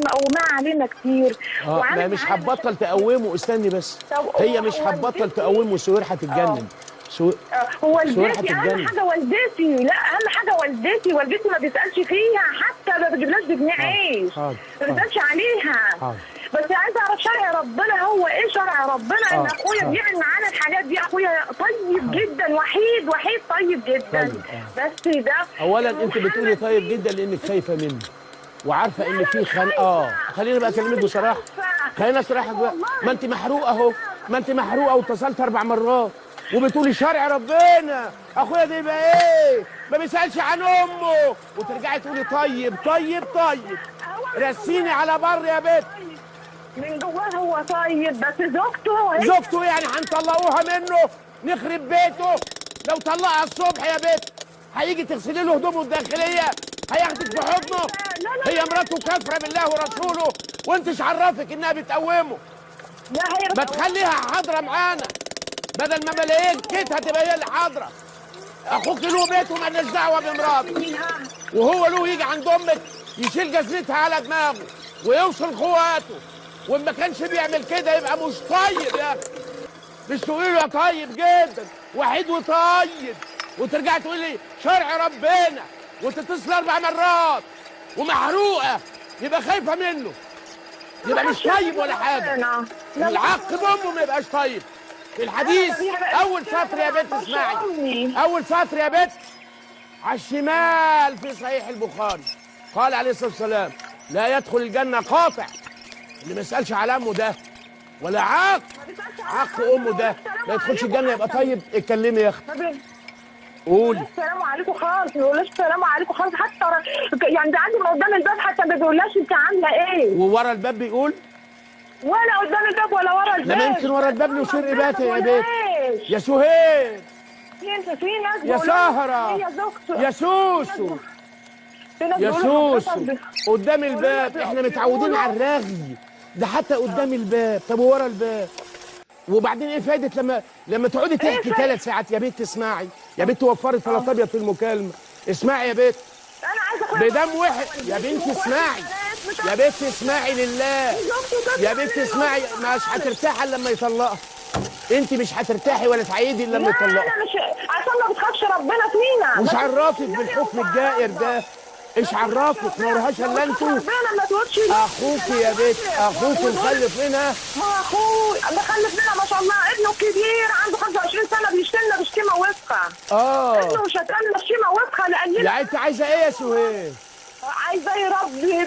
مقوماه علينا كتير. ما مش هتبطل تقومه، استني بس. هي مش هتبطل تقومه، سهير هتتجنن. والدتي اهم حاجه، والدتي لا اهم حاجه والدتي ما بيسالش فيها، حتى ما بتجيبلهاش بجنيه عيش، ما بيسالش عليها. بس عايزه اعرف شرع ربنا هو ايه، شرع ربنا ان اخويا بيعمل معانا الحاجات دي. اخويا طيب جدا، وحيد طيب جدا. بس ده اولا انت بتقولي طيب جدا لانك خايفه منه وعارفه ان في خليني بقى اكلمك بصراحه. خليني اشرحك بقى. ما انت محروقه اهو، ما انت محروقه واتصلت 4 مرات وبتقولي شرع ربنا اخويا ده يبقى ايه؟ ما بيسالش عن امه، وترجعي تقولي طيب. رسيني على بر يا بنت. من جواه هو طيب، بس زوجته يعني هنطلقوها منه نخرب بيته؟ لو طلقها الصبح يا بنت هيجي تغسلي له هدومه الداخليه، هياخدك في حضنه. هي مراته كافره بالله ورسوله، وانتش عرفك انها بتقومه. ما تخليها حاضره معانا بدل ما ملايين كيتها تبقى هي اللي حاضره. اخوك له بيته مالناش دعوه بمراته، وهو له يجي عند امك يشيل جزمتها على دماغه ويوصل اخواته، وما كانش بيعمل كده يبقى مش طيب يا اخي. مش تقولي له يا طيب جدا وحيد وطيب وترجعي تقولي شرع ربنا وتتصل 4 مرات ومحروقه، يبقى خايفه منه، يبقى مش طيب ولا حاجه. العق بامه ما يبقاش طيب. في الحديث اول سطر يا بنت اسمعي، اول سطر يا بنت على الشمال في صحيح البخاري، قال عليه الصلاه والسلام لا يدخل الجنه قاطع. اللي ما يسالش على امه ده ولا عق امه ده ما يدخلش الجنه. يبقى طيب اتكلمي يا اختي، قولي. السلام عليكم خالص، ما بيقولش السلام عليكم خالص، حتى يعني ده عندي من قدام الباب حتى ما بيقولهاش انت عامله ايه. وورا الباب بيقول؟ ولا قدام الباب ولا ورا الباب. لما يمكن ورا الباب له شرق باتي يا بيت. يا سهير، في ناس يا سهرة، يا سوسو، يا سوسو قدام الباب. احنا متعودين على الرغي ده حتى قدام الباب. طب وورا الباب؟ وبعدين ايه فايده لما تقعدي تحكي 3 ساعات؟ يا بنت اسمعي، يا بنت وفري 3 ابيض في المكالمه. اسمعي يا بنت، انا عايزه بدم واحد. يا بنت اسمعي، يا بنت اسمعي لله، يا بنت اسمعي. مش هترتاحي الا لما يطلقها. انت مش هترتاحي ولا تعيدي الا لما يطلقها. انا مش عشان ما بتخافش ربنا فينا. مش عرفك بالحكم الجائر ده؟ ايش عرفك؟ ما ورهاش الا انتوا. اخوك يا بنت، اخوك مخلف منها. ما اخوي مخلف منها ما شاء الله، ابنه كبير عنده 25 سنه بيشتمنا بشتيمه وسخه. ابنه مش هتقلنا شتيمه وسخه لاننا. يعني انت عايزه ايه يا سهير؟ عايزه يربي